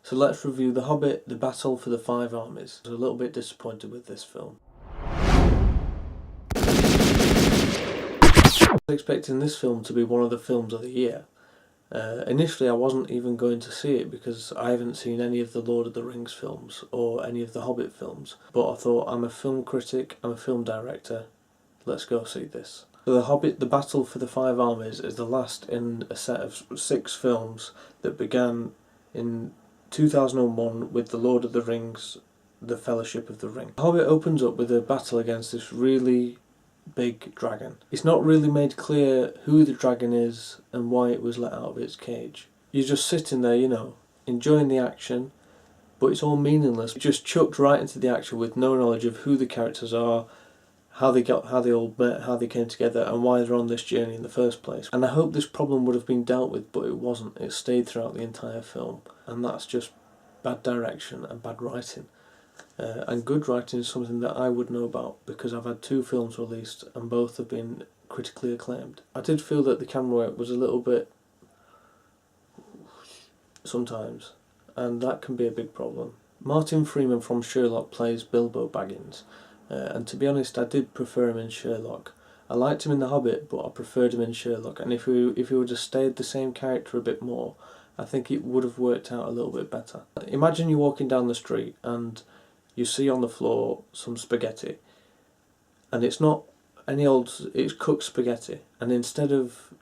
So let's review The Hobbit, The Battle for the Five Armies. I was a little bit disappointed with this film. I was expecting this film to be one of the films of the year. Initially I wasn't even going to see it because I haven't seen any of the Lord of the Rings films or any of the Hobbit films, but I thought, I'm a film critic, I'm a film director, let's go see this. So The Hobbit, The Battle for the Five Armies is the last in a set of 6 films that began in 2001 with the Lord of the Rings, The Fellowship of the Ring. The Hobbit opens up with a battle against this really big dragon. It's not really made clear who the dragon is and why it was let out of its cage. You're just sitting there, enjoying the action, but it's all meaningless. You're just chucked right into the action with no knowledge of who the characters are, how they all met, how they came together, and why they're on this journey in the first place. And I hope this problem would have been dealt with, but it wasn't. It stayed throughout the entire film, and that's just bad direction and bad writing. And good writing is something that I would know about because I've had 2 films released and both have been critically acclaimed. I did feel that the camera work was a little bit sometimes, and that can be a big problem. Martin Freeman from Sherlock plays Bilbo Baggins, and to be honest I did prefer him in Sherlock. I liked him in The Hobbit, but I preferred him in Sherlock, and if he would have stayed the same character a bit more, I think it would have worked out a little bit better. Imagine you're walking down the street and you see on the floor some spaghetti, and it's not any old, it's cooked spaghetti, and instead of,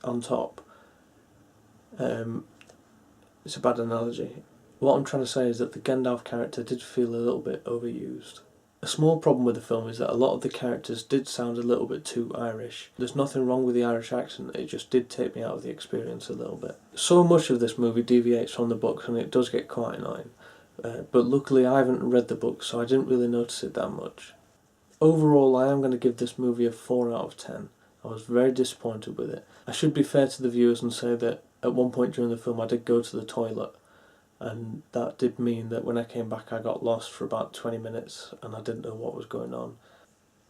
on top, it's a bad analogy. What I'm trying to say is that the Gandalf character did feel a little bit overused. A small problem with the film is that a lot of the characters did sound a little bit too Irish. There's nothing wrong with the Irish accent, it just did take me out of the experience a little bit. So much of this movie deviates from the books and it does get quite annoying. But luckily I haven't read the book, so I didn't really notice it that much. Overall, I am going to give this movie a 4 out of 10. I was very disappointed with it. I should be fair to the viewers and say that at one point during the film I did go to the toilet, and that did mean that when I came back I got lost for about 20 minutes and I didn't know what was going on.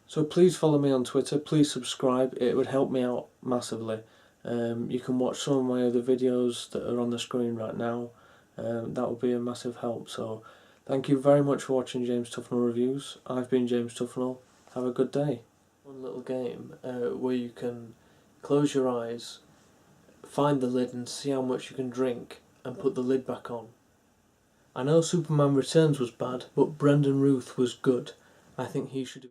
So please follow me on Twitter, please subscribe, it would help me out massively. You can watch some of my other videos that are on the screen right now. That would be a massive help. So thank you very much for watching James Tuffnell Reviews. I've been James Tuffnell. Have a good day. One little game where you can close your eyes, find the lid and see how much you can drink and put the lid back on. I know Superman Returns was bad, but Brendan Ruth was good. I think he should